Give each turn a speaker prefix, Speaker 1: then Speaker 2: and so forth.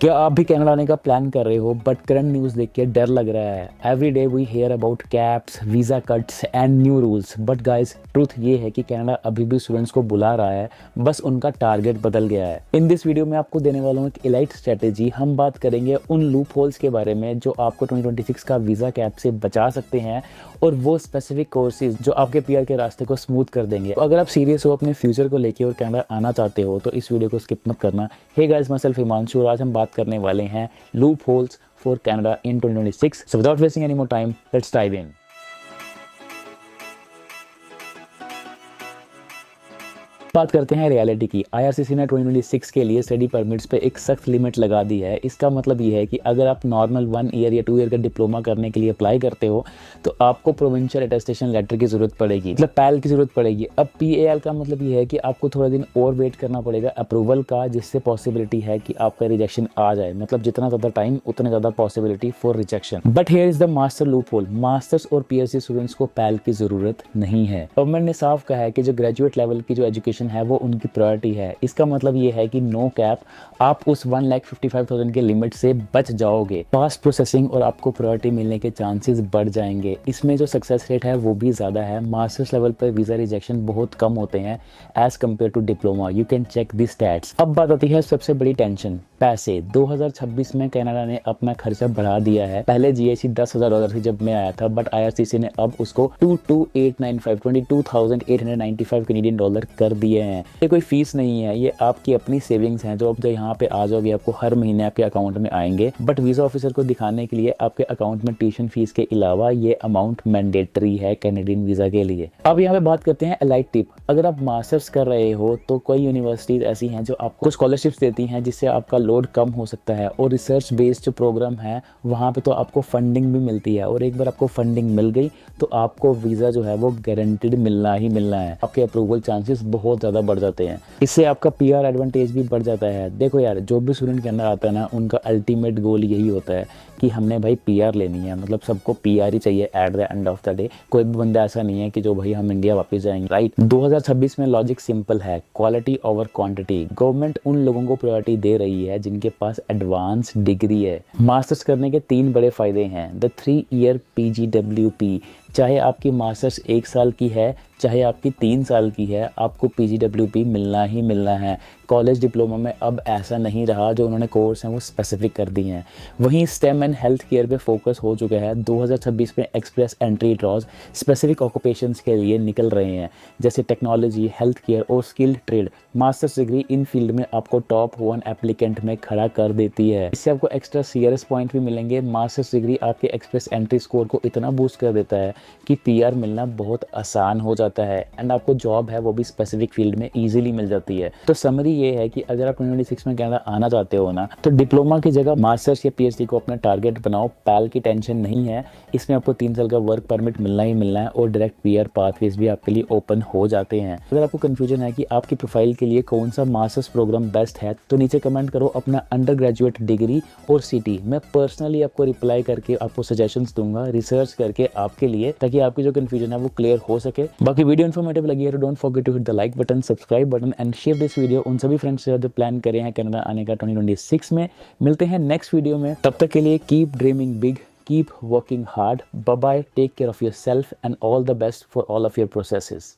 Speaker 1: क्या आप भी कनाडा आने का प्लान कर रहे हो बट करंट न्यूज़ देख के डर लग रहा है? Every day we hear about caps, visa cuts and new rules, but guys truth ये है कि कनाडा अभी भी स्टूडेंट्स को बुला रहा है, बस उनका टारगेट बदल गया है। इन दिस वीडियो में आपको देने वाला हूँ एक एलाइट स्ट्रेटेजी। हम बात करेंगे उन लूप होल्स के बारे में जो आपको 2026 का वीज़ा कैप से बचा सकते हैं और वो स्पेसिफिक कोर्सेज जो आपके पीआर के रास्ते को स्मूथ कर देंगे। तो अगर आप सीरियस हो अपने फ्यूचर को लेके और कनाडा आना चाहते हो तो इस वीडियो को स्किप मत करना। Hey guys, myself Himanshu और आज हम बात करने वाले हैं loopholes for Canada in 2026। So without wasting any more time, let's dive in. बात करते हैं रियलिटी की। आईआरसीसी ने 2026 के लिए स्टडी परमिट्स पे एक सख्त लिमिट लगा दी है। इसका मतलब ये है कि अगर आप नॉर्मल 1 ईयर या 2 ईयर का डिप्लोमा करने के लिए अप्लाई करते हो तो आपको प्रोविंशियल अटेस्टेशन लेटर की जरूरत पड़ेगी, मतलब पैल की जरूरत पड़ेगी। अब पीएएल का मतलब ये है कि आपको थोड़ा दिन और वेट करना पड़ेगा अप्रूवल का, जिससे पॉसिबिलिटी है कि आपका रिजेक्शन आ जाए। मतलब जितना ज़्यादा टाइम उतने ज़्यादा possibility for rejection. But here is the master loop hole. Masters और पीएचडी स्टूडेंट्स को पैल की जरूरत नहीं है। गवर्नमेंट ने साफ कहा है कि जो ग्रेजुएट लेवल की जो एजुकेशन है वो उनकी प्रायोरिटी है। इसका मतलब ये है कि नो कैप, आप उस 1,55,000 के लिमिट से बच जाओगे। फास्ट प्रोसेसिंग और आपको प्रायोरिटी मिलने के चांसेस बढ़ जाएंगे। इसमें जो सक्सेस रेट है वो भी ज़्यादा है। मास्टर्स लेवल पर वीज़ा रिजेक्शन बहुत कम होते हैं as compare to diploma. You can check the stats. अब बात आती है सबसे बड़ी टेंशन, पैसे। 2026 में कनाडा ने अपना खर्चा बढ़ा दिया है। पहले जीएसटी $10,000 थी जब मैं आया था, बट आईआरसीसी ने अब उसको 22,895 कैनेडियन डॉलर कर दिए हैं। ये कोई फीस नहीं है, ये आपकी अपनी सेविंग्स हैं जो अब जब यहाँ पे आ जाओगे आपको हर महीने आपके अकाउंट में आएंगे। बट वीज़ा ऑफिसर को दिखाने के लिए आपके अकाउंट में ट्यूशन फीस के अलावा ये अमाउंट मैंडेटरी है कैनेडियन वीज़ा के लिए। अब यहाँ पे बात करते हैं एलाइट टिप। अगर आप मास्टर्स कर रहे हो तो कई यूनिवर्सिटीज़ ऐसी हैं जो आपको स्कॉलरशिप्स देती हैं जिससे आपका लोड कम हो सकता है, और रिसर्च बेस्ड जो प्रोग्राम है वहाँ पे तो आपको फंडिंग भी मिलती है। और एक बार आपको फंडिंग मिल गई तो आपको वीज़ा जो है वो गारंटीड मिलना ही मिलना है। आपके अप्रूवल चांसेस बहुत ज़्यादा बढ़ जाते हैं। इससे आपका पीआर एडवांटेज भी बढ़ जाता है। देखो यार, जो भी स्टूडेंट के अंदर आता है ना, उनका अल्टीमेट गोल यही होता है कि हमने भाई पीआर लेनी है। मतलब सबको पीआर ही चाहिए at the end of the day. कोई भी बंदा ऐसा नहीं है कि जो भाई हम इंडिया वापस जाएंगे, राइट। 2026 में लॉजिक सिंपल है, क्वालिटी ओवर क्वांटिटी। गवर्नमेंट उन लोगों को प्रायोरिटी दे रही है जिनके पास एडवांस डिग्री है। मास्टर्स करने के 3 बड़े फायदे हैं। द 3 ईयर PGWP, चाहे आपकी मास्टर्स 1 साल की है चाहे आपकी 3 साल की है, आपको PGWP मिलना ही मिलना है। कॉलेज डिप्लोमा में अब ऐसा नहीं रहा, जो उन्होंने कोर्स हैं वो स्पेसिफिक कर दिए हैं। वहीं स्टेम एंड हेल्थ केयर पे फोकस हो चुका है। 2026 में express entry draws specific occupations के लिए निकल रहे हैं, जैसे टेक्नोलॉजी, हेल्थ केयर और स्किल्ड ट्रेड। मास्टर्स डिग्री इन फील्ड में आपको टॉप 1 एप्लीकेंट में खड़ा कर देती है। इससे आपको एक्स्ट्रा CRS पॉइंट भी मिलेंगे। मास्टर्स डिग्री आपके एक्सप्रेस एंट्री स्कोर को इतना बूस्ट कर देता है कि पीआर मिलना बहुत आसान हो जाता है, एंड आपको जॉब है वो भी स्पेसिफिक फील्ड में इजीली मिल जाती है। तो समरी ये है कि अगर आप 2026 में कनाडा आना चाहते हो ना, तो डिप्लोमा की जगह मास्टर्स या पीएचडी को अपना टारगेट बनाओ। पैल की टेंशन नहीं है, इसमें आपको 3 साल का वर्क परमिट मिलना ही मिलना है और डायरेक्ट पीआर पाथवेज भी आपके लिए ओपन हो जाते हैं। अगर आपको कंफ्यूजन है कि आपकी प्रोफाइल के लिए कौन सा मास्टर्स प्रोग्राम बेस्ट है, तो नीचे कमेंट करो अपना अंडर ग्रेजुएट डिग्री और सिटी। मैं पर्सनली आपको रिप्लाई करके आपको सजेशंस दूंगा रिसर्च करके आपके लिए, ताकि आपकी जो कंफ्यूजन है वो क्लियर हो सके। बाकी वीडियो इन्फॉर्मेटिव लगी है तो don't forget to hit the like button, subscribe button and share this video उन सभी फ्रेंड्स से जो प्लान करे हैं कनाडा आने का 2026 में। मिलते हैं नेक्स्ट वीडियो में, तब तक के लिए keep dreaming big, keep working hard. Bye bye, take care of yourself and all the best for all of your processes.